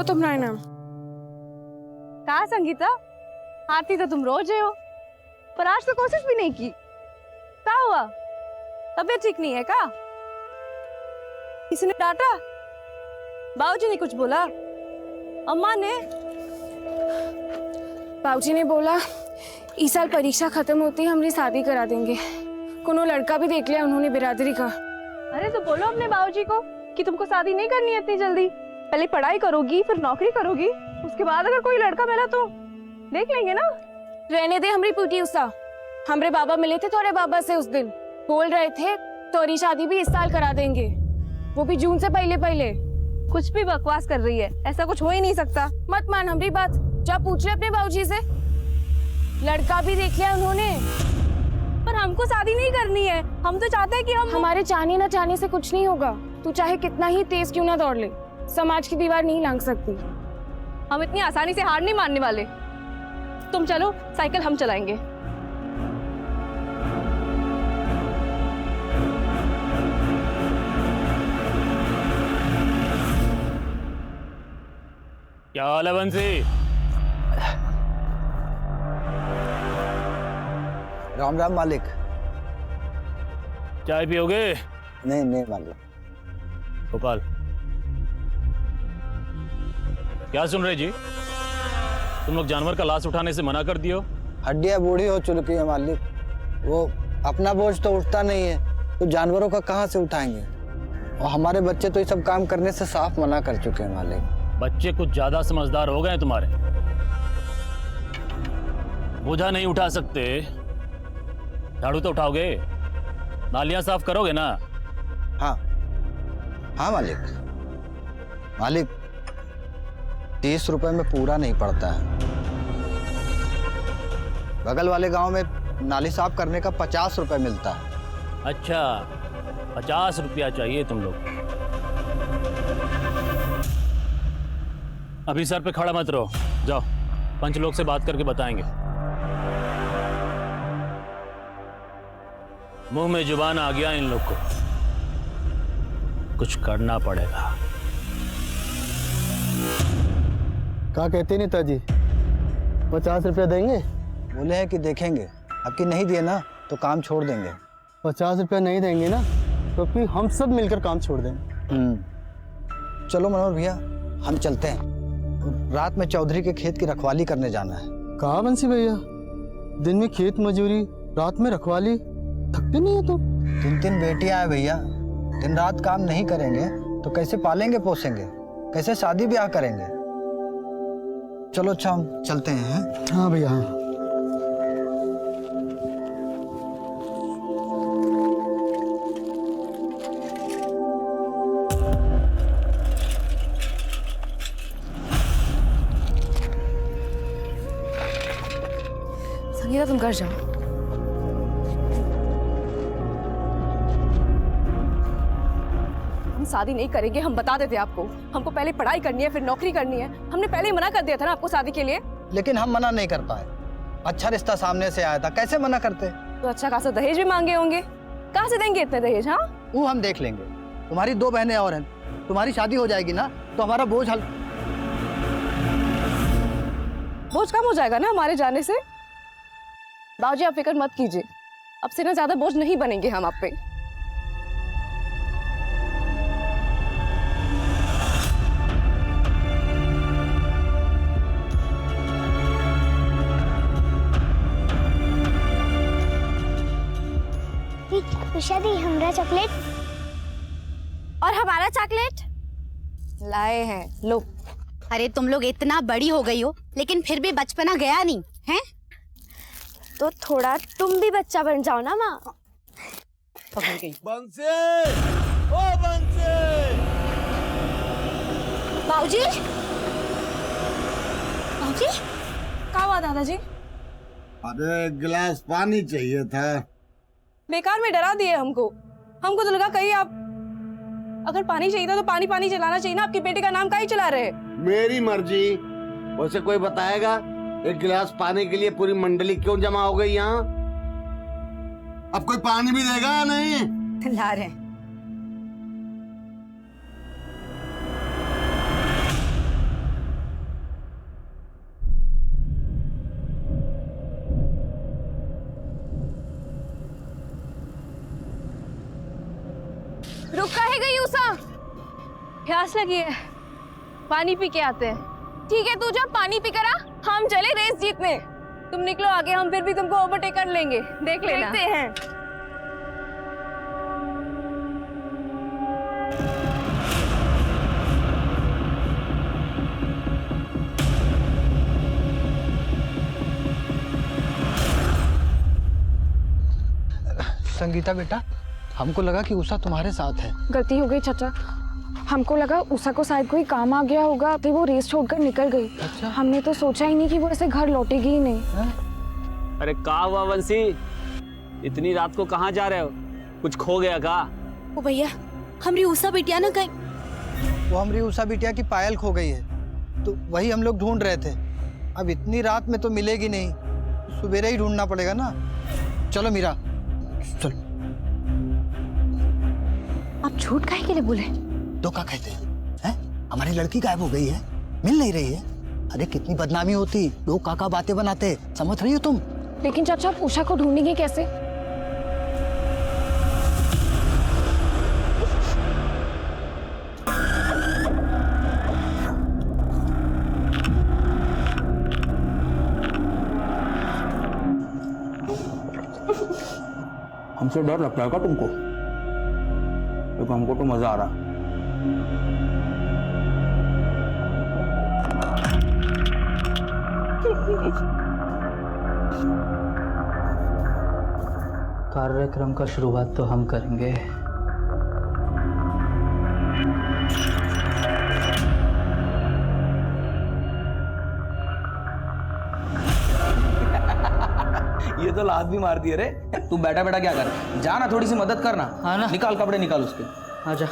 तुम रायना? कहा संगीता, आती तो तुम रोज ही हो, पर आज तो कोशिश भी नहीं की। क्या हुआ, तबीयत ठीक नहीं है क्या? किसी ने डांटा? बाबूजी ने कुछ बोला? अम्मा ने? बाबूजी ने बोला इस साल परीक्षा खत्म होती है हमारी शादी करा देंगे। कोनो लड़का भी देख लिया उन्होंने बिरादरी का। अरे तो बोलो अपने बाबूजी को कि तुमको शादी नहीं करनी है इतनी जल्दी, पहले पढ़ाई करोगी फिर नौकरी करोगी, उसके बाद अगर कोई लड़का मिला तो देख लेंगे ना। रहने दे हमारी पूटी उषा। हमारे बाबा मिले थे थोड़े बाबा से उस दिन, बोल रहे थे तोरी शादी भी इस साल करा देंगे, वो भी जून से पहले पहले। कुछ भी बकवास कर रही है, ऐसा कुछ हो ही नहीं सकता। मत मान हमारी बात, जा पूछ ले अपने बाबूजी से। लड़का भी देख लिया उन्होंने। पर हमको शादी नहीं करनी है, हम तो चाहते हैं कि हम। हमारे चाहने न चाहने से कुछ नहीं होगा। तू चाहे कितना ही तेज क्यों ना दौड़ ले, समाज की दीवार नहीं लांघ सकती। हम इतनी आसानी से हार नहीं मानने वाले। तुम चलो, साइकिल हम चलाएंगे। क्या हाल है बंसी? राम राम मालिक। चाय पियोगे? नहीं नहीं मालिक। गोपाल, क्या सुन रहे जी? तुम लोग जानवर का लाश उठाने से मना कर दियो। हड्डियां बूढ़ी हो चुकी है मालिक, वो अपना बोझ तो उठता नहीं है, तो जानवरों का कहाँ से उठाएंगे? और हमारे बच्चे तो ये सब काम करने से साफ मना कर चुके हैं मालिक। बच्चे कुछ ज्यादा समझदार हो गए हैं तुम्हारे। बोझा नहीं उठा सकते, झाड़ू तो उठाओगे, नालियां साफ करोगे ना? हाँ हाँ मालिक। मालिक 30 रुपए में पूरा नहीं पड़ता है। बगल वाले गांव में नाली साफ करने का 50 रुपए मिलता है। अच्छा, 50 रुपया चाहिए तुम लोग। अभी सर पे खड़ा मत रहो, जाओ पंच लोग से बात करके बताएंगे। मुंह में जुबान आ गया इन लोग को, कुछ करना पड़ेगा। क्या कहते नेताजी, 50 रुपया देंगे? बोले हैं कि देखेंगे, अब कि नहीं दिए ना तो काम छोड़ देंगे। 50 रुपया नहीं देंगे ना तो फिर हम सब मिलकर काम छोड़ देंगे। चलो मनोहर भैया, हम चलते हैं। रात में चौधरी के खेत की रखवाली करने जाना है। कहाँ बंसी भैया, दिन में खेत मजूरी, रात में रखवाली, थकते नहीं हो तुम? 3 बेटियां हैं भैया, दिन रात काम नहीं करेंगे तो कैसे पालेंगे पोसेंगे, कैसे शादी ब्याह करेंगे? चलो अच्छा हम चलते हैं। हाँ भैया हाँ। संगीता तुम घर जाओ। हम शादी नहीं करेंगे, हम बता देते आपको। हमको पहले पढ़ाई करनी है फिर नौकरी करनी है, हमने पहले ही मना कर दिया था ना आपको शादी के लिए। लेकिन हम मना नहीं कर पाए, अच्छा रिश्ता सामने से आया था, कैसे मना करते? तो अच्छा खासा दहेज भी मांगे होंगे, कहाँ से देंगे इतने दहेज? हाँ वो हम देख लेंगे। तुम्हारी 2 बहनें और हैं, तुम्हारी शादी हो जाएगी ना तो हमारा बोझ हल। बोझ कम हो जाएगा ना हमारे जाने से। बाबूजी आप फिक्र मत कीजिए, अब से ना ज्यादा बोझ नहीं बनेंगे हम आप पे। उषा दी हमरा चॉकलेट। और हमारा चॉकलेट लाए हैं, लो। अरे तुम लोग इतना बड़ी हो गई हो लेकिन फिर भी बचपना गया नहीं है? तो थोड़ा तुम भी बच्चा बन जाओ ना माँ। बंसी, ओ बंसी। बाबूजी, बाबूजी क्या हुआ दादाजी? अरे एक गिलास पानी चाहिए था। बेकार में डरा दिए हमको। हमको तो लगा कहीं आप, अगर पानी चाहिए था तो पानी पानी चलाना चाहिए ना। आपकी बेटे का नाम काहे चला रहे? मेरी मर्जी। वैसे कोई बताएगा एक गिलास पानी के लिए पूरी मंडली क्यों जमा हो गई यहाँ? अब कोई पानी भी देगा या नहीं? ला रहे। कहे गई उषा? प्यास लगी है, पानी पी के आते हैं। ठीक है, तू जा पानी पी कर आ, हम चले रेस जीतने। तुम निकलो आगे, हम फिर भी तुमको ओवरटेक कर लेंगे, देख लेना। देखते हैं। संगीता बेटा, हमको लगा कि उषा तुम्हारे साथ है। गलती हो गई चाचा, हमको लगा उषा को शायद कोई काम आ गया होगा तो वो रेस छोड़कर निकल गई। अच्छा। हमने तो सोचा ही नहीं कि वो ऐसे घर लौटेगी ही नहीं। अरे का हुआ वंशी, इतनी रात को कहाँ जा रहे हो? कुछ खो गया का? ओ भैया, हमारी उषा बिटिया ना कहीं। वो हमारी उषा बिटिया की पायल खो गई है, तो वही हम लोग ढूंढ रहे थे। अब इतनी रात में तो मिलेगी नहीं, सुबेरे ही ढूंढना पड़ेगा ना। चलो मीरा, चलो। आप झूठ काहे के लिए बोले? तो क्या कहते हैं? हमारी लड़की गायब हो गई है, मिल नहीं रही है। अरे कितनी बदनामी होती, लोग काका बातें बनाते, समझ रही हो तुम? लेकिन चाचा, आप उषा को ढूंढेंगे कैसे? हमसे डर लगता है क्या तुमको? क्योंकि हमको तो मजा आ रहा। कार्यक्रम का शुरुआत तो हम करेंगे। ये तो लात भी मार दिए रे। तू बैठा बैठा क्या कर, जा ना, थोड़ी सी मदद करना। हाँ ना। निकाल कपड़े, निकाल उसके। आजा।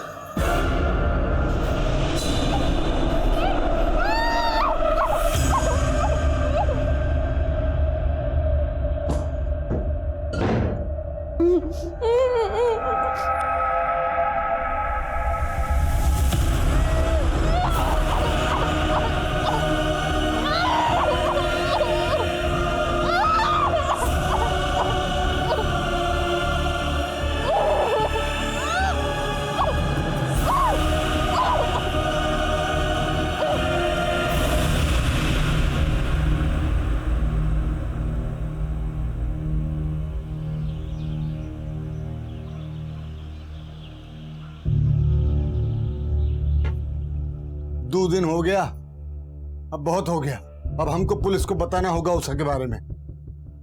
दो दिन हो गया, अब बहुत हो गया। अब हमको पुलिस को बताना होगा उषा के बारे में।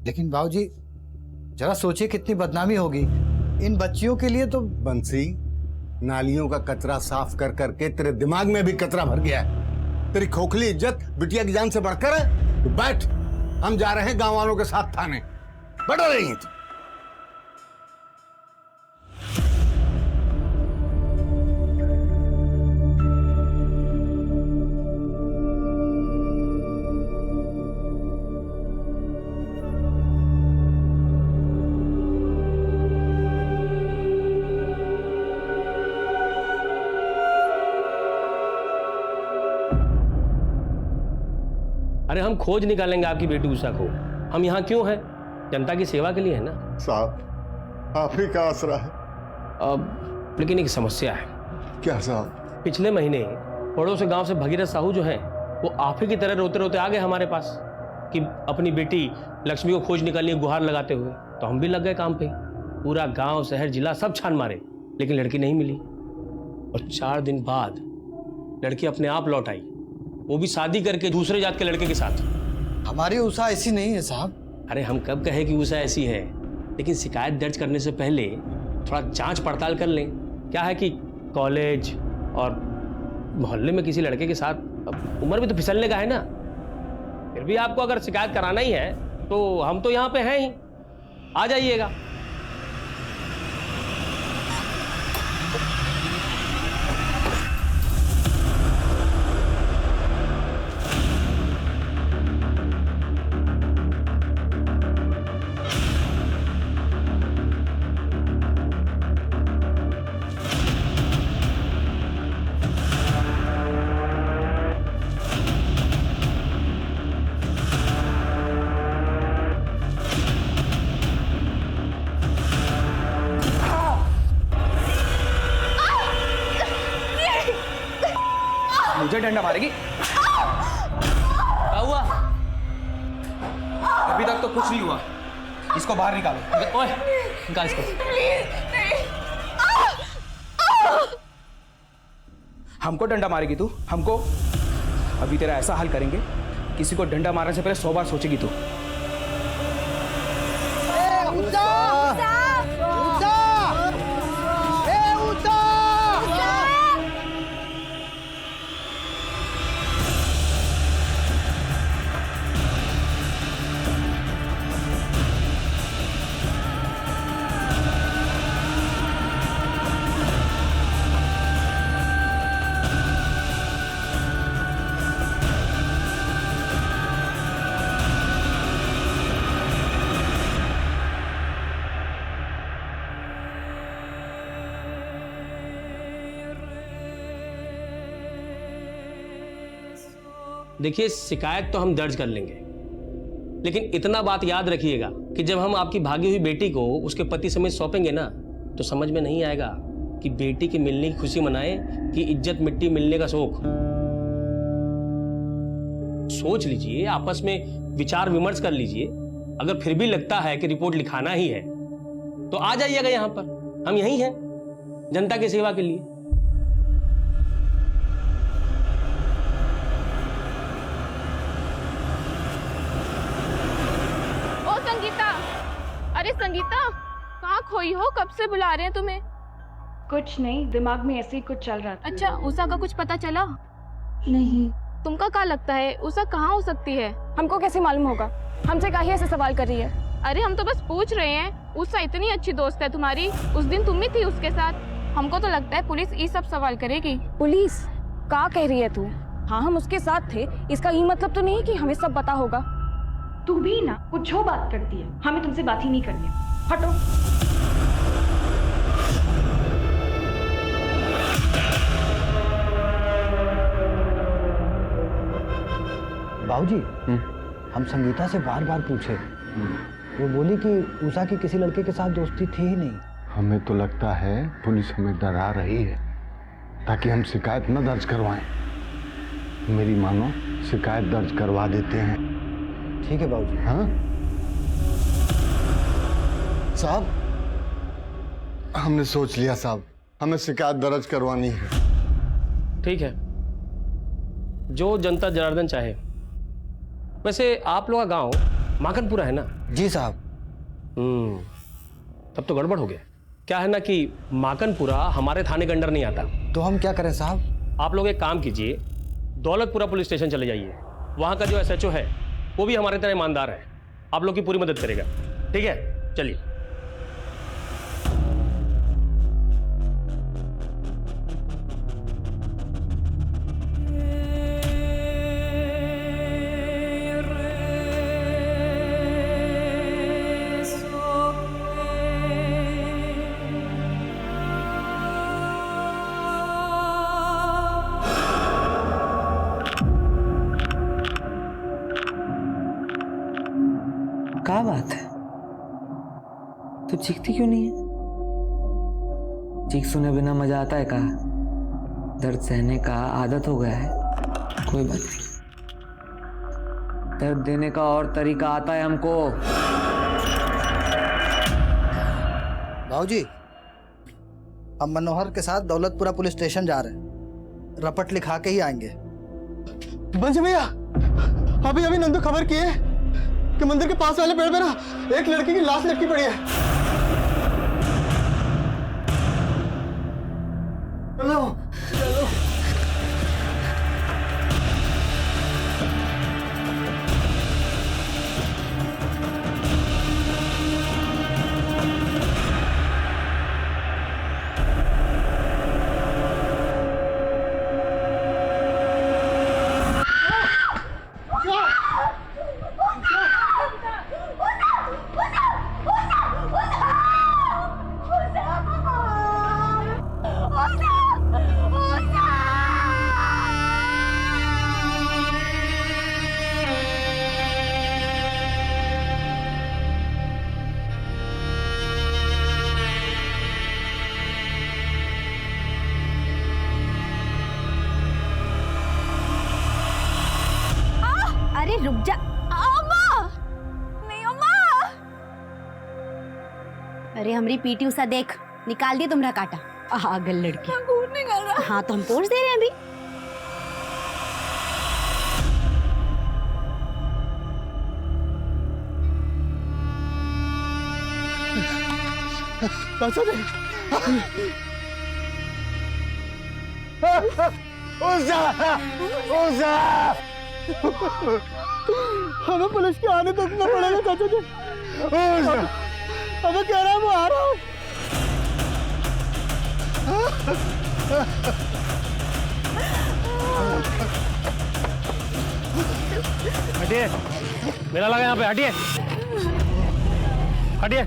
लेकिन बाबूजी, जरा सोचिए कितनी बदनामी होगी इन बच्चियों के लिए। तो बंसी, नालियों का कचरा साफ कर करके तेरे दिमाग में भी कचरा भर गया है। तेरी खोखली इज्जत बिटिया की जान से बढ़कर है। तो बैठ, हम जा रहे हैं गांव वालों के साथ थाने। बैठो रही है तू। अरे हम खोज निकालेंगे आपकी बेटी उषा को। हम यहाँ क्यों हैं? जनता की सेवा के लिए है ना साहब। आप ही का आसरा है। अब लेकिन एक समस्या है। क्या साहब? पिछले महीने पड़ोस गांव से भगीरथ साहू जो है वो आप ही की तरह रोते रोते आ गए हमारे पास कि अपनी बेटी लक्ष्मी को खोज निकालने की गुहार लगाते हुए। तो हम भी लग गए काम पे। पूरा गांव, शहर, जिला सब छान मारे, लेकिन लड़की नहीं मिली। और 4 दिन बाद लड़की अपने आप लौट आई, वो भी शादी करके दूसरे जात के लड़के के साथ। हमारी उषा ऐसी नहीं है साहब। अरे हम कब कहे कि उषा ऐसी है, लेकिन शिकायत दर्ज करने से पहले थोड़ा जांच पड़ताल कर लें। क्या है कि कॉलेज और मोहल्ले में किसी लड़के के साथ, अब उम्र भी तो फिसलने का है ना। फिर भी आपको अगर शिकायत कराना ही है तो हम तो यहाँ पे हैं ही, आ जाइएगा। डंडा मारेगी? क्या हुआ? अभी तक तो कुछ नहीं हुआ। इसको बाहर निकालो। ओए, निकाल इसको। हमको डंडा मारेगी तू? हमको? अभी तेरा ऐसा हाल करेंगे, किसी को डंडा मारने से पहले 100 बार सोचेगी तू। देखिए, शिकायत तो हम दर्ज कर लेंगे, लेकिन इतना बात याद रखिएगा कि जब हम आपकी भागी हुई बेटी को उसके पति समेत सौंपेंगे ना, तो समझ में नहीं आएगा कि बेटी के मिलने की खुशी मनाए कि इज्जत मिट्टी मिलने का शोक। सोच लीजिए, आपस में विचार विमर्श कर लीजिए। अगर फिर भी लगता है कि रिपोर्ट लिखाना ही है तो आ जाइएगा यहाँ पर, हम यहीं हैं जनता की सेवा के लिए। अरे संगीता, कहाँ खोई हो? कब से बुला रहे हैं तुम्हें? कुछ नहीं, दिमाग में ऐसे ही कुछ चल रहा था। अच्छा, उषा का कुछ पता चला? नहीं। तुमका क्या लगता है उषा कहाँ हो सकती है? हमको कैसे मालूम होगा? हमसे काहे ऐसे सवाल कर रही है? अरे हम तो बस पूछ रहे हैं। उषा इतनी अच्छी दोस्त है तुम्हारी, उस दिन तुम ही थी उसके साथ। हमको तो लगता है पुलिस ये सब सवाल करेगी। पुलिस? क्या कह रही है तू? हाँ, हम उसके साथ थे, इसका ये मतलब तो नहीं कि हमें सब पता होगा। तू भी ना कुछ जो बात करती है, हमें तुमसे बात ही नहीं करनी। हटो। बाबूजी, हम संगीता से बार बार पूछे, वो बोली कि उषा की किसी लड़के के साथ दोस्ती थी ही नहीं। हमें तो लगता है पुलिस हमें डरा रही है ताकि हम शिकायत न दर्ज करवाएं। मेरी मानो, शिकायत दर्ज करवा देते हैं। ठीक है बाबूजी। हाँ साहब, हमने सोच लिया साहब, हमें शिकायत दर्ज करवानी है। ठीक है, जो जनता जनार्दन चाहे। वैसे आप लोग का गांव माकनपुरा है ना? जी साहब। तब तो गड़बड़ हो गया। क्या है ना कि माकनपुरा हमारे थाने के अंडर नहीं आता। तो हम क्या करें साहब? आप लोग एक काम कीजिए, दौलतपुरा पुलिस स्टेशन चले जाइए। वहां का जो SHO है वो भी हमारे तरह ईमानदार है, आप लोग की पूरी मदद करेगा। ठीक है, चलिए। क्या बात है, तू चीखती क्यों नहीं है? चीख सुने बिना मजा आता है? कहा दर्द सहने का आदत हो गया है। कोई बात नहीं, दर्द देने का और तरीका आता है हमको। बाबूजी, हम मनोहर के साथ दौलतपुरा पुलिस स्टेशन जा रहे हैं, रपट लिखा के ही आएंगे। बंसी भैया, अभी अभी नंदू खबर किए कि मंदिर के पास वाले पेड़ पे ना एक लड़की की लाश लटकी पड़ी है। चलो चलो। अरे हमारी पीटी उषा देख, निकाल दी तुम्हारा काटा। पागल लड़की। खून निकल रहा। हाँ तो हम पोछ दे रहे हैं अभी। हमें पुलिस के आने तक ना पड़ेगा चाचा जी। हमें कह रहा है वो आ रहा हूँ। हटिए, मेरा लगा यहाँ पे, हटिए हटिए।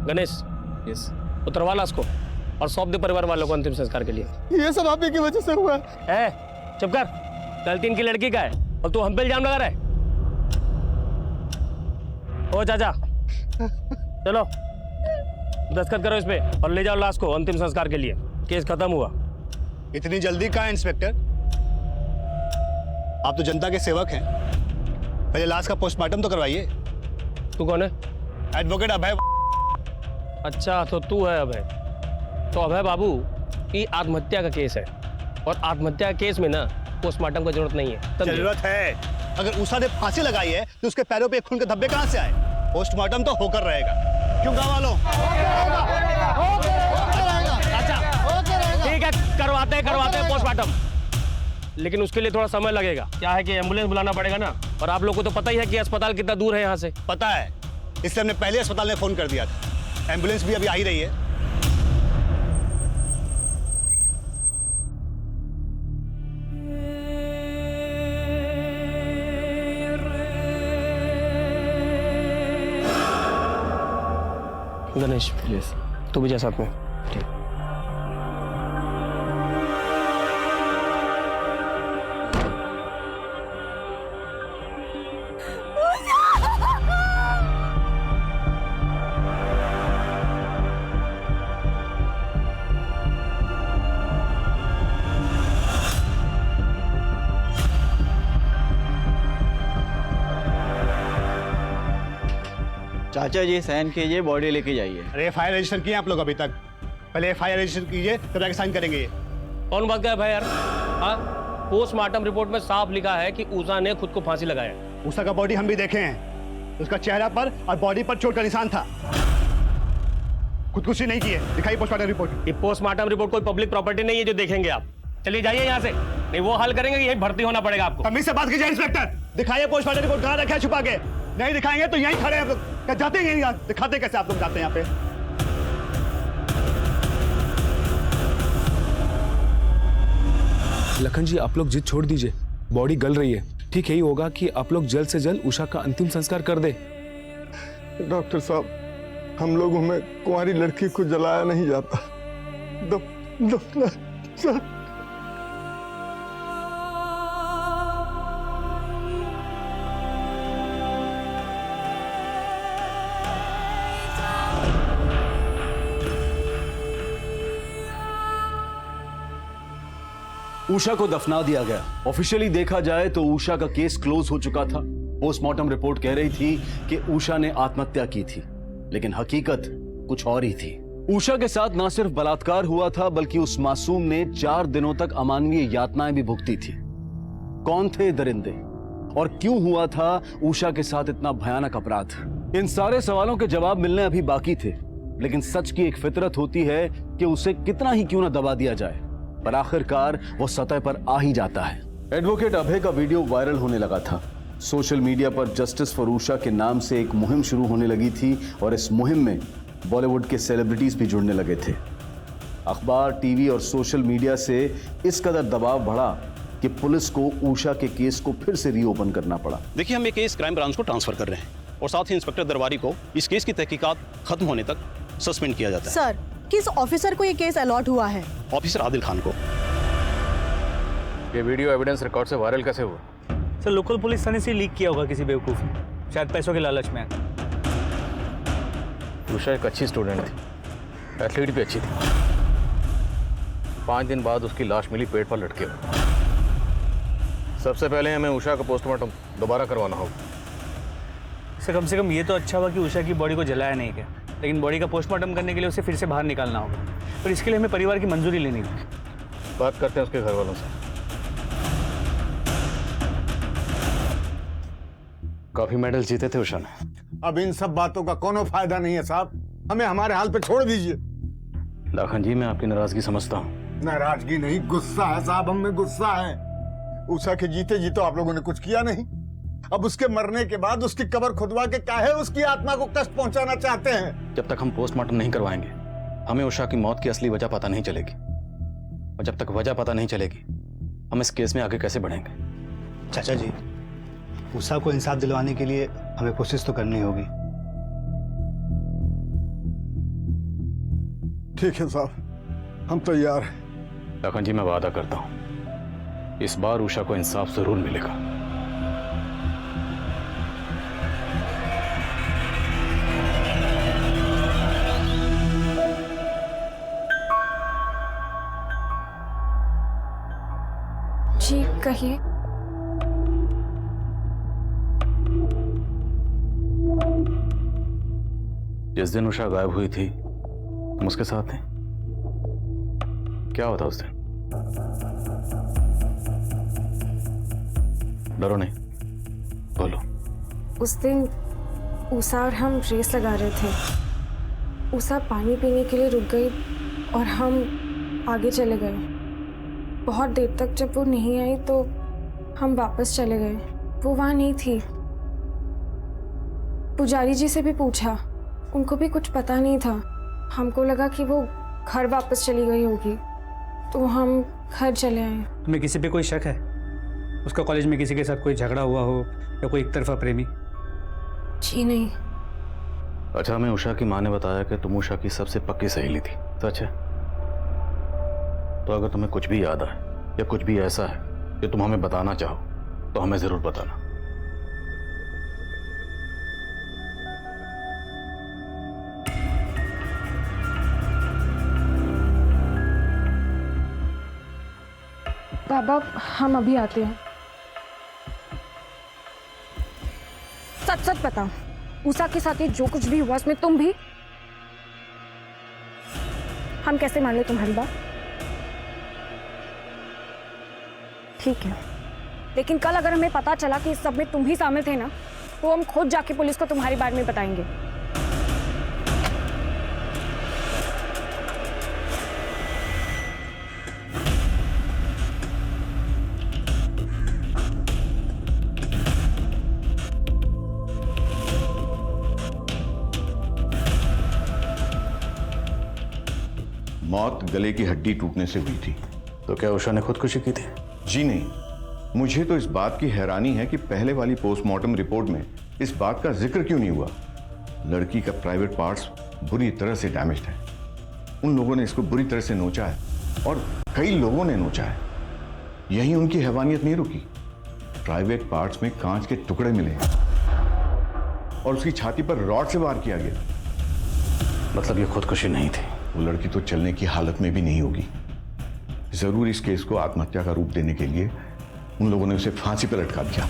गणेश, यस, उतरवा ला उसको और सौंप दे परिवार वालों को अंतिम संस्कार के लिए। ये सब आप ही की वजह से हुआ है। चुप कर, गलती इनकी लड़की का है और तू हम पे इल्जाम लगा रहा है। ओ चाचा, चलो दस्तखत करो इस पे और ले जाओ लाश को अंतिम संस्कार के लिए। केस खत्म हुआ। इतनी जल्दी कहाँ इंस्पेक्टर? आप तो जनता के सेवक हैं, पहले लाश का पोस्टमार्टम तो करवाइए। तू कौन है? एडवोकेट अभय। अच्छा, तो तू है अभय। तो अभय बाबू, ये आत्महत्या का केस है और आत्महत्या के केस में ना पोस्टमार्टम की जरूरत नहीं है। जरूरत है। अगर उषा ने फांसी लगाई है तो उसके पैरों पे खून के धब्बे कहाँ से आए? पोस्टमार्टम तो होकर रहेगा। क्यों गाँव वालों? ठीक है, करवाते हैं पोस्टमार्टम, लेकिन उसके लिए थोड़ा समय लगेगा। क्या है कि एम्बुलेंस बुलाना पड़ेगा ना, और आप लोगों को तो पता ही है कि अस्पताल कितना दूर है यहाँ से। पता है, इसलिए हमने पहले अस्पताल में फोन कर दिया था। एम्बुलेंस भी अभी आ ही रही है। गणेश, यस, तू भी जा साथ में। ठीक। चाचा जी साइन कीजिए, बॉडी लेके जाइए। अरे एफआईआर रजिस्टर किए आप लोग अभी तक? पहले एफआईआर रजिस्टर कीजिए, तब जाके साइन करेंगे ये। कौन बात का है भाई यार? हाँ, पोस्टमार्टम रिपोर्ट में साफ लिखा है कि उषा ने खुद को फांसी लगाया। उषा का बॉडी हम भी देखे हैं, उसका चेहरा पर और बॉडी पर चोट का निशान था। खुदकुशी नहीं की है। दिखाइए पोस्टमार्टम रिपोर्ट। ये पोस्टमार्टम रिपोर्ट कोई पब्लिक प्रॉपर्टी नहीं है जो देखेंगे आप। चलिए जाइए यहाँ से, नहीं वो हल करेंगे कि यही भर्ती होना पड़ेगा आपको। तमीज से बात कीजिए इंस्पेक्टर। दिखाइए पोस्टमार्टम रिपोर्ट, कहाँ रखा है छुपा के? नहीं दिखाएंगे तो यहीं खड़े हैं आप लोग। क्या जाते हैं यहीं? दिखाते कैसे आप लोग जाते हैं यहाँ पे? लखन जी, आप लोग जिद छोड़ दीजिए, बॉडी गल रही है। ठीक यही होगा कि आप लोग जल्द से जल्द उषा का अंतिम संस्कार कर दे। डॉक्टर साहब, हम लोगों में कुंवारी लड़की को जलाया नहीं जाता। उषा को दफना दिया गया। ऑफिशियली देखा जाए तो उषा का केस क्लोज हो चुका था। पोस्टमार्टम रिपोर्ट कह रही थी कि उषा ने आत्महत्या की थी, लेकिन हकीकत कुछ और ही थी। उषा के साथ न सिर्फ बलात्कार हुआ था, बल्कि उस मासूम ने 4 दिनों तक अमानवीय यातनाएं भी भुगती थी। कौन थे दरिंदे और क्यों हुआ था उषा के साथ इतना भयानक अपराध? इन सारे सवालों के जवाब मिलने अभी बाकी थे, लेकिन सच की एक फितरत होती है कि उसे कितना ही क्यों न दबा दिया जाए, पर आखिरकार वो सतह पर आ ही जाता है। एडवोकेट अभय का वीडियो वायरल होने लगा था। सोशल मीडिया पर जस्टिस फॉर उषा के नाम से एक मुहिम शुरू होने लगी थी और इस मुहिम में बॉलीवुड के सेलिब्रिटीज भी जुड़ने लगे थे। अखबार, टीवी और सोशल मीडिया से इस कदर दबाव बढ़ा कि पुलिस को उषा के केस को फिर से रीओपन करना पड़ा। देखिए, हम ये केस क्राइम ब्रांच को ट्रांसफर कर रहे हैं और साथ ही इंस्पेक्टर दरबारी को इस केस की तहकीकात खत्म होने तक सस्पेंड किया जाता है। सर, किस ऑफिसर को ये केस अलॉट हुआ है? ऑफिसर आदिल खान को। ये वीडियो एविडेंस रिकॉर्ड से वायरल कैसे हुआ? सर, लोकल पुलिस थाने से लीक किया होगा किसी बेवकूफ ने, शायद पैसों के लालच में। उषा एक अच्छी स्टूडेंट थी, एथलीट भी अच्छी थी। 5 दिन बाद उसकी लाश मिली पेट पर लटके हुए। सबसे पहले हमें उषा का पोस्टमार्टम दोबारा करवाना होगा। सर कम से कम ये तो अच्छा हुआ कि उषा की बॉडी को जलाया नहीं गया, लेकिन बॉडी का पोस्टमार्टम करने के लिए उसे फिर से बाहर निकालना होगा, और इसके लिए हमें परिवार की मंजूरी लेनी होगी। बात करते हैं उसके घर वालों से। काफी मेडल जीते थे उषा ने। अब इन सब बातों का कोनो फायदा नहीं है साहब, हमें हमारे हाल पे छोड़ दीजिए। लाखन जी, मैं आपकी नाराजगी समझता हूँ। नाराजगी नहीं, गुस्सा है साहब, हम में गुस्सा है। उषा के जीते जी तो आप लोगों ने कुछ किया नहीं, अब उसके मरने के बाद उसकी कब्र खुदवा के काहे उसकी आत्मा को कष्ट पहुंचाना चाहते हैं? जब तक हम पोस्टमार्टम नहीं करवाएंगे हमें उषा की मौत की असली वजह पता नहीं चलेगी, और जब तक वजह पता नहीं चलेगी हम इस केस में आगे कैसे बढ़ेंगे? चाचा जी, उषा को इंसाफ दिलवाने के लिए हमें कोशिश तो करनी होगी। ठीक है साहब, हम तैयार हैं। लखन जी, मैं वादा करता हूं इस बार उषा को इंसाफ जरूर मिलेगा। जी कहिए। जिस दिन उषा गायब हुई थी तुम उसके साथ थे, क्या होता उस दिन? डरो नहीं, बोलो। उस दिन उषा और हम रेस लगा रहे थे। उषा पानी पीने के लिए रुक गई और हम आगे चले गए। बहुत देर तक जब वो नहीं आई तो हम वापस चले गए। वो वहाँ नहीं थी। पुजारी जी से भी पूछा, उनको भी कुछ पता नहीं था। हमको लगा कि वो घर वापस चली गई होगी, तो हम घर चले आए। तुम्हें किसी पे कोई शक है? उसका कॉलेज में किसी के साथ कोई झगड़ा हुआ हो या कोई एक तरफा प्रेमी? जी नहीं। अच्छा, हमें उषा की माँ ने बताया कि तुम उषा की सबसे पक्की सहेली थी, सच है? तो अगर तुम्हें कुछ भी याद आए या कुछ भी ऐसा है जो तुम हमें बताना चाहो तो हमें जरूर बताना। बाबा, हम अभी आते हैं। सच सच बताओ, उषा के साथ ये जो कुछ भी हुआ उसमें तुम भी? हम कैसे मान ले तुम्हारी बात? ठीक है, लेकिन कल अगर हमें पता चला कि इस सब में तुम भी शामिल थे ना, तो हम खुद जाके पुलिस को तुम्हारे बारे में बताएंगे। मौत गले की हड्डी टूटने से हुई थी। तो क्या उषा ने खुदकुशी की थी? जी नहीं, मुझे तो इस बात की हैरानी है कि पहले वाली पोस्टमार्टम रिपोर्ट में इस बात का जिक्र क्यों नहीं हुआ। लड़की का प्राइवेट पार्ट्स बुरी तरह से डैमेज्ड है। उन लोगों ने इसको बुरी तरह से नोचा है और कई लोगों ने नोचा है। यही उनकी हैवानियत नहीं रुकी। प्राइवेट पार्ट्स में कांच के टुकड़े मिले और उसकी छाती पर रॉड से वार किया गया। मतलब ये खुदकुशी नहीं थी? वो लड़की तो चलने की हालत में भी नहीं होगी। जरूर इस केस को आत्महत्या का रूप देने के लिए उन लोगों ने उसे फांसी पर लटका दिया।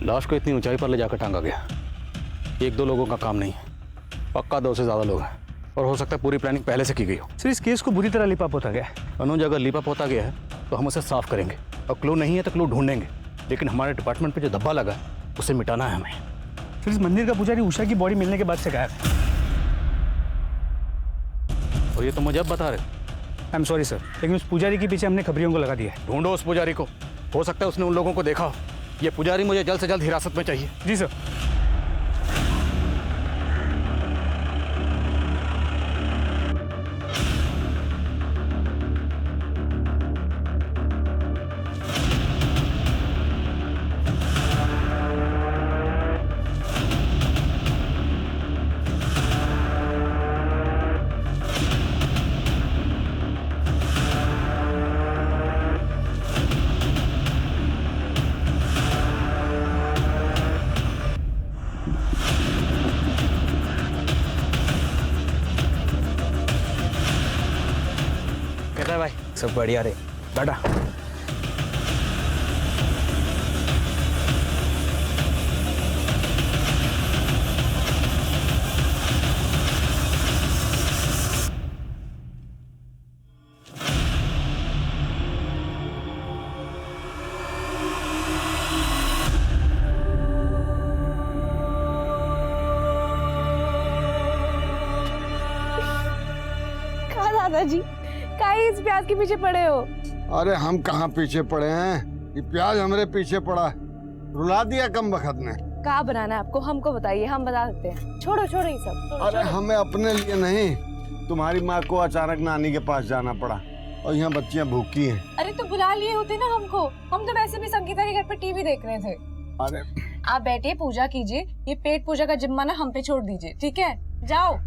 लाश को इतनी ऊंचाई पर ले जाकर टांगा गया। एक दो लोगों का काम नहीं है, पक्का 2 से ज्यादा लोग हैं, और हो सकता है पूरी प्लानिंग पहले से की गई हो। सर, इस केस को बुरी तरह लिपा पोता गया है। अनुज, अगर लिपा पोता गया है तो हम उसे साफ करेंगे, और क्लू नहीं है तो क्लू ढूंढेंगे, लेकिन हमारे डिपार्टमेंट पे जो धब्बा लगा है उसे मिटाना है हमें। फिर इस मंदिर का पुजारी उषा की बॉडी मिलने के बाद से गायब है। और ये तो मुझे अब बता रहे। आई एम सॉरी सर, लेकिन उस पुजारी के पीछे हमने खबरियों को लगा दिया है। ढूंढो उस पुजारी को, हो सकता है उसने उन लोगों को देखा हो। ये पुजारी मुझे जल्द से जल्द हिरासत में चाहिए। जी सर। कैसा है भाई? सब बढ़िया रे टाटा। कहा दादाजी, काहे इस प्याज के पीछे पड़े हो? अरे हम कहाँ पीछे पड़े हैं, ये प्याज हमारे पीछे पड़ा है। रुला दिया कम बखत ने। कहा बनाना है आपको, हमको बताइए, हम बता सकते हैं। छोड़ो छोड़ो ये सब। अरे हमें अपने लिए नहीं, तुम्हारी माँ को अचानक नानी के पास जाना पड़ा और यहाँ बच्चियाँ भूखी हैं। अरे तो बुला लिए होते ना हमको, हम तो वैसे भी संगीता के घर पे टीवी देख रहे थे। अरे आप बैठिए, पूजा कीजिए, ये पेट पूजा का जिम्मा ना हम पे छोड़ दीजिए, ठीक है? जाओ।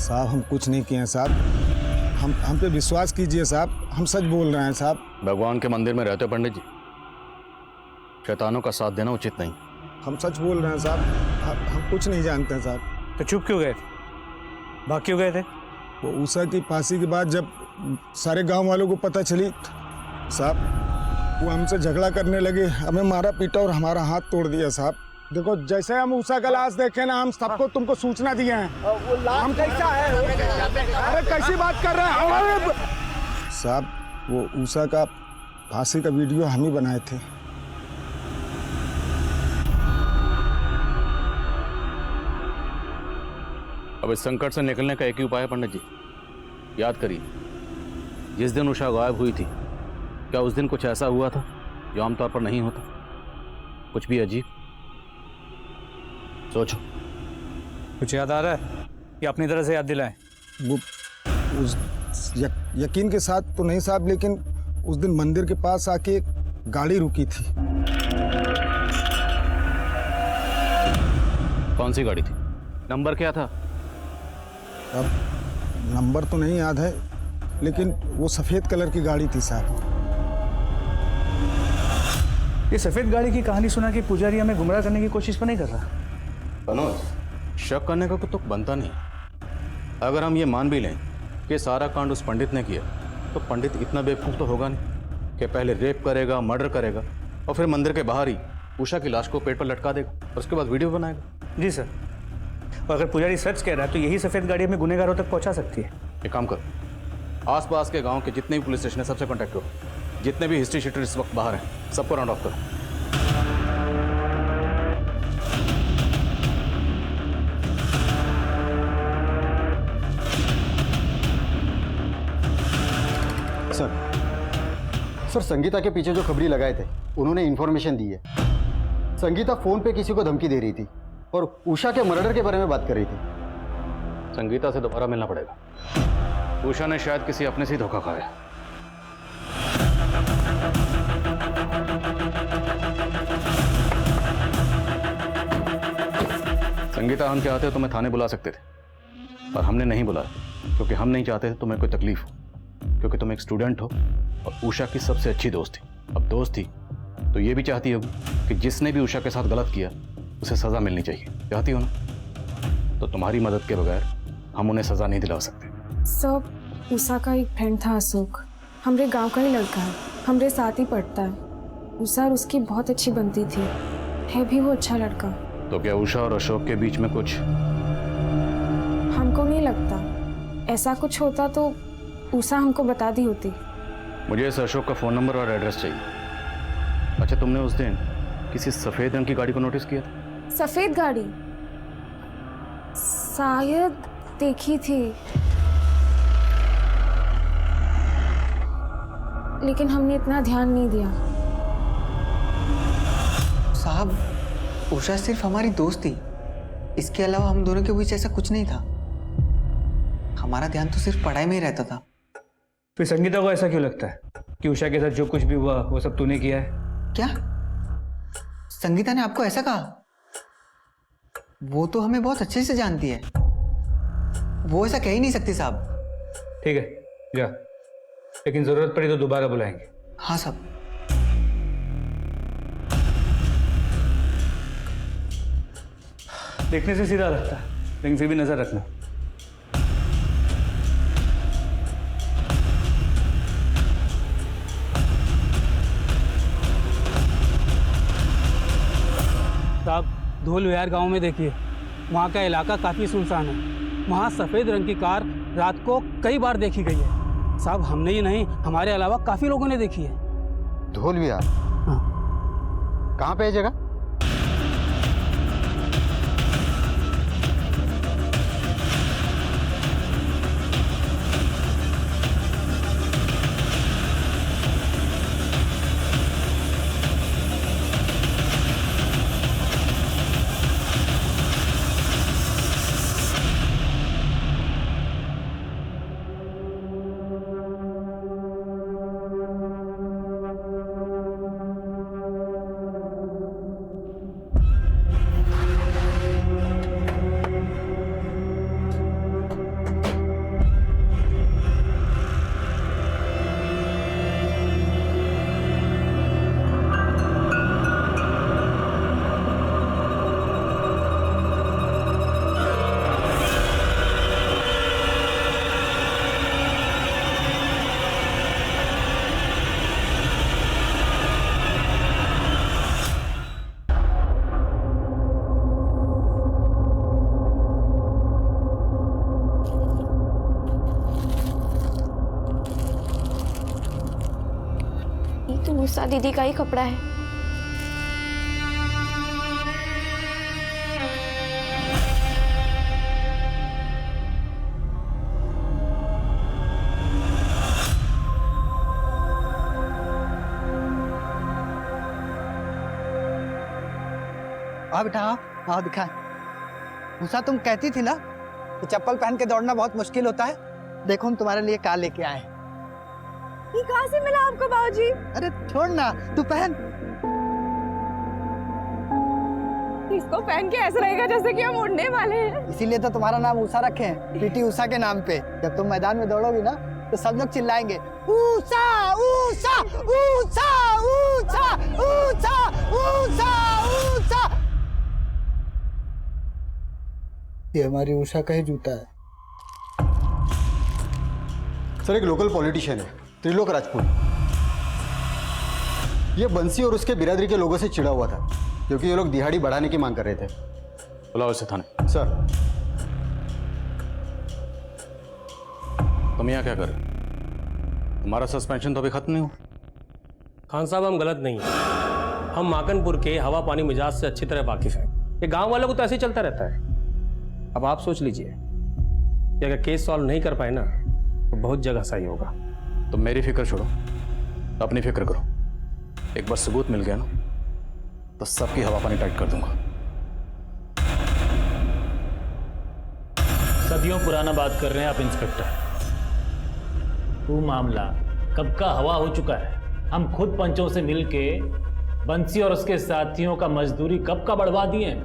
साहब हम कुछ नहीं किए हैं साहब, हम पे विश्वास कीजिए साहब, हम सच बोल रहे हैं साहब। भगवान के मंदिर में रहते हो पंडित जी, शैतानों का साथ देना उचित नहीं। हम सच बोल रहे हैं साहब, हम कुछ नहीं जानते हैं साहब। तो चुप क्यों गए थे, भाग क्यों गए थे? वो उषा की फांसी के बाद जब सारे गांव वालों को पता चली साहब, वो हमसे झगड़ा करने लगे, हमें मारा पीटा और हमारा हाथ तोड़ दिया साहब। देखो जैसे हम उषा का लाश देखे ना, हम सबको तुमको सूचना दिए हैं। हम कैसा है? अरे कैसी बात कर रहे हैं साहब? वो उषा का फांसी का वीडियो हम ही बनाए थे। अब इस संकट से निकलने का एक ही उपाय है पंडित जी, याद करिए जिस दिन उषा गायब हुई थी, क्या उस दिन कुछ ऐसा हुआ था जो आमतौर पर नहीं होता? कुछ भी अजीब? सोचो। कुछ याद आ रहा है या अपनी तरह से याद दिलाएं? वो यकीन के साथ तो नहीं साहब, लेकिन उस दिन मंदिर के पास आके एक गाड़ी रुकी थी। कौन सी गाड़ी थी? नंबर क्या था? अब नंबर तो नहीं याद है, लेकिन वो सफेद कलर की गाड़ी थी साहब। ये सफेद गाड़ी की कहानी सुना कि पुजारी हमें गुमराह करने की कोशिश तो नहीं कर रहा? मनोज, शक करने का तो बनता नहीं। अगर हम ये मान भी लें कि सारा कांड उस पंडित ने किया, तो पंडित इतना बेवकूफ़ तो होगा नहीं कि पहले रेप करेगा, मर्डर करेगा और फिर मंदिर के बाहर ही उषा की लाश को पेट पर लटका देगा और उसके बाद वीडियो बनाएगा। जी सर, और अगर पुजारी सच कह रहा है तो यही सफ़ेद गाड़ी हमें गुनहगारों तक पहुंचा सकती है। एक काम करो, आसपास के गांव के जितने भी पुलिस स्टेशन है सबसे कांटेक्ट करो, जितने भी हिस्ट्री शीटर इस वक्त बाहर हैं सबको राउंड ऑफ करो। सर संगीता के पीछे जो खबरी लगाए थे उन्होंने इन्फॉर्मेशन दी है। संगीता फोन पे किसी को धमकी दे रही थी और उषा के मर्डर के बारे में बात कर रही थी। संगीता से दोबारा मिलना पड़ेगा। उषा ने शायद किसी अपने से ही धोखा खाया। संगीता, हम चाहते तो मैं थाने बुला सकते थे, पर हमने नहीं बुलाया क्योंकि हम नहीं चाहते थे तुम्हें कोई तकलीफ हो। क्योंकि तुम एक स्टूडेंट हो और उषा की सबसे अच्छी दोस्त थी। अब दोस्त थी तो ये भी चाहती होगी कि जिसने भी उषा के साथ गलत किया उसे सज़ा मिलनी चाहिए, चाहती हो ना? तो तुम्हारी मदद के बगैर हम उन्हें सज़ा नहीं दिला सकते। सब उषा का एक फ्रेंड था अशोक, हमरे गांव का ही लड़का है, हमरे साथ ही पढ़ता है। उषा और उसकी बहुत अच्छी बनती थी, है भी वो अच्छा लड़का। तो क्या उषा और अशोक के बीच में कुछ? हमको नहीं लगता, ऐसा कुछ होता तो उषा हमको बता दी होती। मुझे इस अशोक का फ़ोन नंबर और एड्रेस चाहिए। अच्छा, तुमने उस दिन किसी सफ़ेद रंग की गाड़ी को नोटिस किया था? सफेद गाड़ी शायद देखी थी, लेकिन हमने इतना ध्यान नहीं दिया। साहब, उषा सिर्फ हमारी दोस्त थी, इसके अलावा हम दोनों के बीच ऐसा कुछ नहीं था। हमारा ध्यान तो सिर्फ पढ़ाई में ही रहता था। फिर संगीता को ऐसा क्यों लगता है कि उषा के साथ जो कुछ भी हुआ वो सब तूने किया है? क्या संगीता ने आपको ऐसा कहा? वो तो हमें बहुत अच्छे से जानती है, वो ऐसा कह ही नहीं सकती साहब। ठीक है, जा, लेकिन जरूरत पड़ी तो दोबारा बुलाएंगे। हाँ साहब। देखने से सीधा लगता है, लेकिन फिर भी नजर रखना। साहब, धोल विहार गांव में देखिए, वहाँ का इलाका काफ़ी सुनसान है। वहाँ सफ़ेद रंग की कार रात को कई बार देखी गई है। साहब, हमने ही नहीं, हमारे अलावा काफ़ी लोगों ने देखी है। धोल विहार? हाँ। कहाँ पे है जगह? तो उषा दीदी का ही कपड़ा है। आओ बेटा, आओ दिखा। उषा, तुम कहती थी ना कि चप्पल पहन के दौड़ना बहुत मुश्किल होता है। देखो, हम तुम्हारे लिए कार लेके आए। ये कहाँ से मिला आपको बाबूजी? अरे छोड़ ना, तू पहन। इसको पहन के ऐसा रहेगा जैसे कि हम उड़ने वाले हैं। इसीलिए तो तुम्हारा नाम उषा रखे हैं, पीटी उषा के नाम पे। जब तुम मैदान में दौड़ोगी ना तो सब लोग चिल्लाएंगे, उषा उषा उषा उषा उषा उषा उषा। ये हमारी उषा का ही जूता है। सर, एक लोकल पॉलिटिशियन है, त्रिलोक राजपूत। ये बंसी और उसके बिरादरी के लोगों से चिढ़ा हुआ था क्योंकि ये लोग दिहाड़ी बढ़ाने की मांग कर रहे थे। बुलाओ इसे थाने। सर। तुम यहाँ क्या कर रहे हो? तुम्हारा सस्पेंशन तो अभी खत्म नहीं हुआ। खान साहब, हम गलत नहीं हैं। हम माकनपुर के हवा पानी मिजाज से अच्छी तरह वाकिफ हैं। ये गांव वालों को तो ऐसे ही चलता रहता है। अब आप सोच लीजिए कि अगर केस सॉल्व नहीं कर पाए ना तो बहुत जगह सही होगा। तो मेरी फिक्र छोड़ो, अपनी फिक्र करो। एक बार सबूत मिल गया ना तो सबकी हवा पानी टाइट कर दूंगा। सदियों पुराना बात कर रहे हैं आप इंस्पेक्टर। वो मामला कब का हवा हो चुका है। हम खुद पंचों से मिलके बंसी और उसके साथियों का मजदूरी कब का बढ़वा दिए हैं।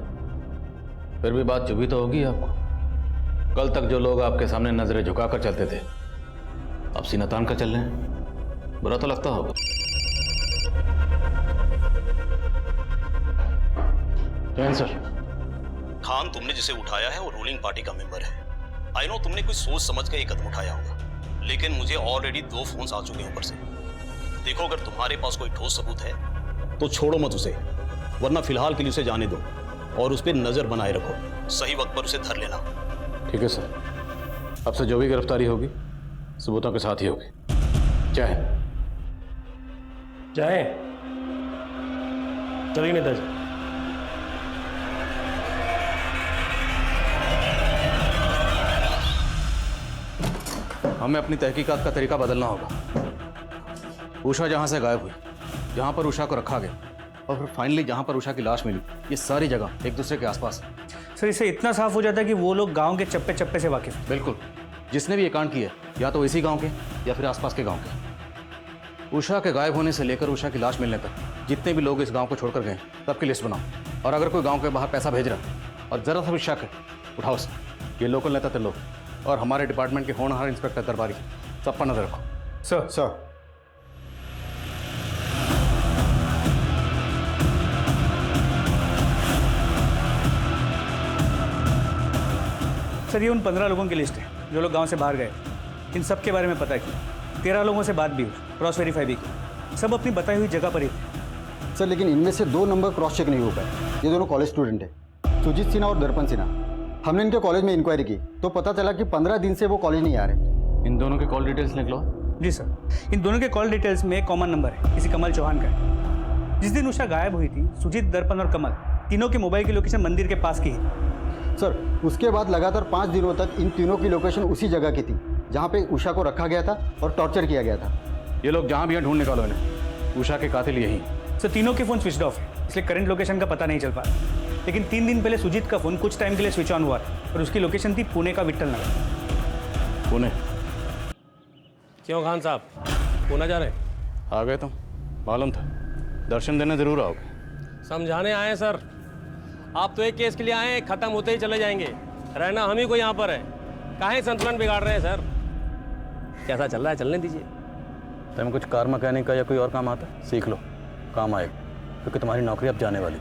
फिर भी बात चुभी तो होगी आपको। कल तक जो लोग आपके सामने नजरें झुकाकर चलते थे, आप सीना तान कर चल रहे हैं, बुरा तो लगता होगा। जैन सर, खान तुमने जिसे उठाया है वो रूलिंग पार्टी का मेंबर है। आई नो तुमने कुछ सोच समझ कर ये कदम उठाया होगा, लेकिन मुझे ऑलरेडी 2 फोन्स आ चुके हैं ऊपर से। देखो, अगर तुम्हारे पास कोई ठोस सबूत है तो छोड़ो मत उसे, वरना फिलहाल के लिए उसे जाने दो और उस पर नजर बनाए रखो। सही वक्त पर उसे धर लेना। ठीक है सर, अब से जो भी गिरफ्तारी होगी सबूतों के साथ ही होगी। जय हिंद। जाए चलिए नेताजी। हमें अपनी तहकीकात का तरीका बदलना होगा। उषा जहां से गायब हुई, जहां पर उषा को रखा गया और फिर फाइनली जहां पर उषा की लाश मिली, ये सारी जगह एक दूसरे के आसपास है। सर, इससे इतना साफ हो जाता है कि वो लोग गांव के चप्पे चप्पे से वाकिफ। बिल्कुल, जिसने भी ये कांड किया या तो इसी गांव के या फिर आसपास के गांव के। उषा के गायब होने से लेकर उषा की लाश मिलने तक जितने भी लोग इस गांव को छोड़कर गए सबकी लिस्ट बनाओ। और अगर कोई गांव के बाहर पैसा भेज रहा और जरा सा भी शक है, उठाओ उसे। ये लोकल नेता थे लोग और हमारे डिपार्टमेंट के होनहार इंस्पेक्टर दरबारी, सब पर नजर रखो। सर। सर, ये उन 15 लोगों की लिस्ट है जो लोग गांव से बाहर गए। इन सब के बारे में पता किया, 13 लोगों से बात भी हुई, क्रॉस वेरीफाई भी की। सब अपनी बताई हुई जगह पर ही थे। सर, लेकिन इनमें से 2 नंबर क्रॉस चेक नहीं हो पाए। ये दोनों कॉलेज स्टूडेंट हैं, सुजीत सिन्हा और दर्पण सिन्हा। हमने इनके कॉलेज में इंक्वायरी की तो पता चला कि 15 दिन से वो कॉलेज नहीं आ रहे। इन दोनों के कॉल डिटेल्स निकलो। जी सर, इन दोनों के कॉल डिटेल्स में एक कॉमन नंबर है, किसी कमल चौहान का है। जिस दिन उषा गायब हुई थी, सुजीत, दर्पण और कमल तीनों की मोबाइल की लोकेशन मंदिर के पास की है। सर, उसके बाद लगातार 5 दिनों तक इन तीनों की लोकेशन उसी जगह की थी जहाँ पे उषा को रखा गया था और टॉर्चर किया गया था। ये लोग जहाँ भी हैं ढूंढ निकालो इन्हें। उषा के कातिल यही। सर, तीनों के फोन स्विच ऑफ है, इसलिए करंट लोकेशन का पता नहीं चल पा रहा। लेकिन 3 दिन पहले सुजीत का फोन कुछ टाइम के लिए स्विच ऑन हुआ और उसकी लोकेशन थी पुणे का विट्ठल नगर। पुणे? क्यों खान साहब, पुणे जा रहे? आ गए तुम, मालूम था। दर्शन देने जरूर आओगे। समझाने आए हैं सर। आप तो एक केस के लिए आए हैं, खत्म होते ही चले जाएंगे। रहना हम ही को यहाँ पर है, काहे संतुलन बिगाड़ रहे हैं सर? कैसा चल रहा है, चलने दीजिए। तुम्हें कुछ कार मैकेनिक का या कोई और काम आता है, सीख लो, काम आएगा, क्योंकि तुम्हारी नौकरी अब जाने वाली।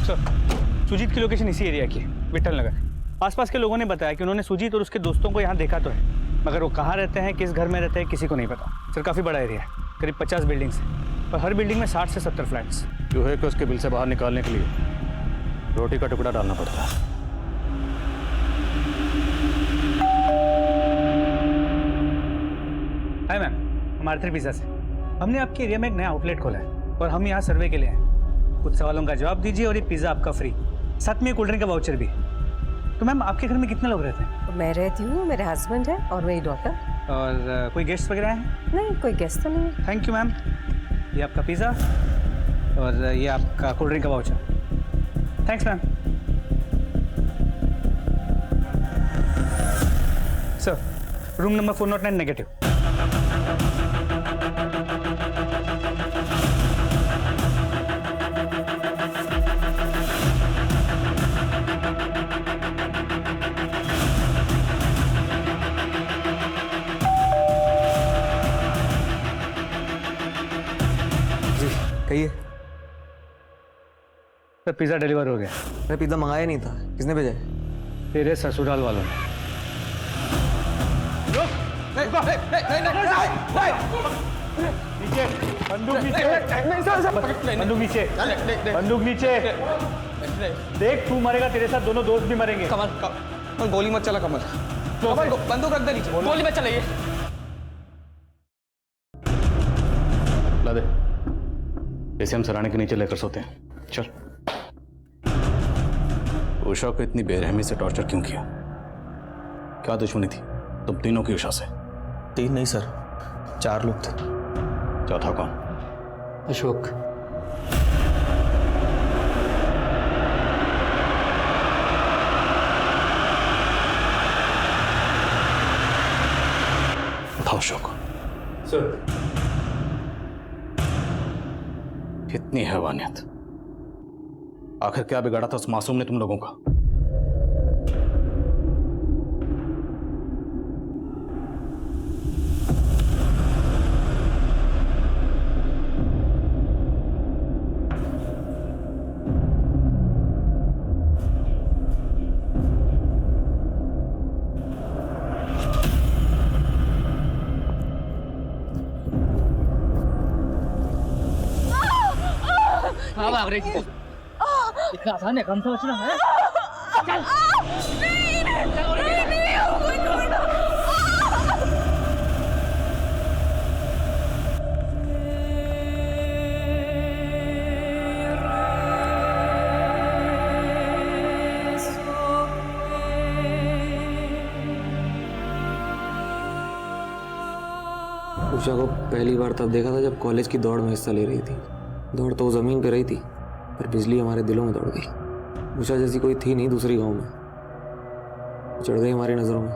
सर, सुजीत की लोकेशन इसी एरिया की है, विट्ठल नगर। आसपास के लोगों ने बताया कि उन्होंने सुजीत और उसके दोस्तों को यहाँ देखा तो है, मगर वो कहाँ रहते हैं, किस घर में रहते हैं, किसी को नहीं पता। सर, काफ़ी बड़ा एरिया है, करीब 50 बिल्डिंग्स हैं और हर बिल्डिंग में 60 से 70 फ्लैट्स। चूहे को उसके बिल से बाहर निकालने के लिए रोटी का टुकड़ा डालना पड़ता है। हाय मैम, हम आर्थर पिज़्ज़ा से। हमने आपके एरिया में एक नया आउटलेट खोला है और हम यहाँ सर्वे के लिए हैं। कुछ सवालों का जवाब दीजिए और ये पिज़्ज़ा आपका फ्री, साथ में कोल्ड ड्रिंक का वाउचर भी। तो मैम, आपके घर में कितने लोग रहते हैं? मैं रहती हूँ, मेरे हस्बैंड है और मेरी डॉटर। और कोई गेस्ट वगैरह हैं? नहीं, कोई गेस्ट तो नहीं। Thank you ma'am. ये आपका पिज़्ज़ा और ये आपका कोल्ड ड्रिंक का voucher. Thanks ma'am. Sir, room number 409 negative. कहिए। सर, पिज़्ज़ा डिलीवर हो गया। मैं पिज़्ज़ा मंगाया नहीं था, किसने भेजा? तेरे ससुराल वालों ने। नीचे, बंदूक नीचे, बंदूक नीचे, बंदूक नीचे। देख, तू मरेगा, तेरे साथ दोनों दोस्त भी मरेंगे। कमल, गोली मत चला। कमल, बंदूक रख दे नीचे, गोली मत चलाइए। ला दे, इसे हम सराहने के नीचे लेकर सोते हैं। चल। उषा को इतनी बेरहमी से टॉर्चर क्यों किया? क्या दुश्मनी थी तुम तीनों की उषा से? 3 नहीं सर, 4 लोग थे। चौथा कौन? अशोक। उठाओ अशोक। सर, इतनी हैवानियत आखिर क्या बिगाड़ा था उस मासूम ने तुम लोगों का? कहाँ भाग रही थी? इतना आसान है काम समझना है? चल। उषा को पहली बार तब देखा था जब कॉलेज की दौड़ में हिस्सा ले रही थी। दौड़ तो वो जमीन पे रही थी, पर बिजली हमारे दिलों में दौड़ गई। उषा जैसी कोई थी नहीं दूसरी गांव में। चढ़ गई हमारी नज़रों में,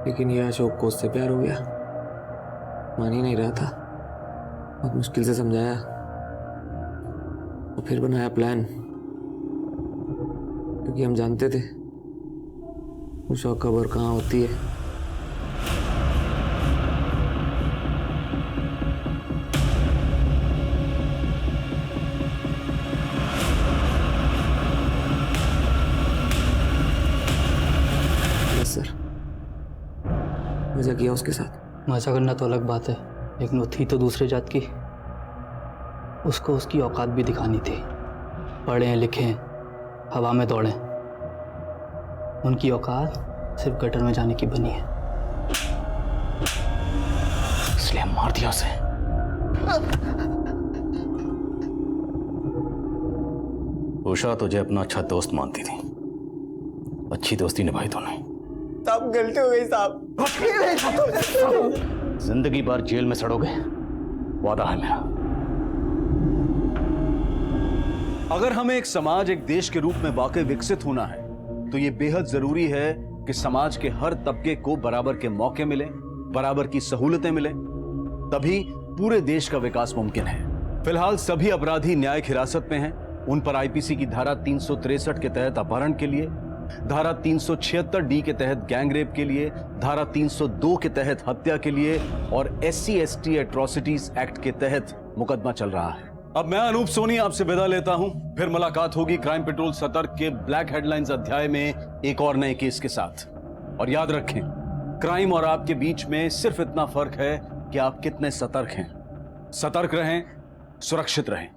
लेकिन यह अशोक को उससे प्यार हो गया। मान ही नहीं रहा था। बहुत मुश्किल से समझाया और फिर बनाया प्लान, क्योंकि हम जानते थे उषा कब और कहाँ होती है। मजा किया उसके साथ। मजा करना तो अलग बात है, लेकिन वो थी तो दूसरे जात की। उसको उसकी औकात भी दिखानी थी। पढ़े हैं, लिखे हैं, हवा में दौड़े। उनकी औकात सिर्फ गटर में जाने की बनी है, इसलिए हम मार दिया उसे। उषा तुझे अपना अच्छा दोस्त मानती थी, अच्छी दोस्ती निभाई तूने। साहब गलती हो गई साहब। जिंदगी भर जेल में सड़ोगे, वादा है मेरा। अगर हमें एक समाज, एक देश के रूप में वाकई विकसित होना है, तो यह बेहद जरूरी है कि समाज के हर तबके को बराबर के मौके मिले, बराबर की सहूलतें मिले, तभी पूरे देश का विकास मुमकिन है। फिलहाल सभी अपराधी न्यायिक हिरासत में हैं। उन पर आईपीसी की धारा 363 के तहत अपहरण के लिए, धारा 376 के तहत गैंगरेप के लिए, धारा 302 के तहत हत्या के लिए और SC/ST एट्रोसिटीज एक्ट के तहत मुकदमा चल रहा है। अब मैं अनूप सोनी आपसे विदा लेता हूं। फिर मुलाकात होगी क्राइम पेट्रोल सतर्क के ब्लैक हेडलाइंस अध्याय में एक और नए केस के साथ। और याद रखें, क्राइम और आपके बीच में सिर्फ इतना फर्क है कि आप कितने सतर्क हैं। सतर्क रहें, सुरक्षित रहें।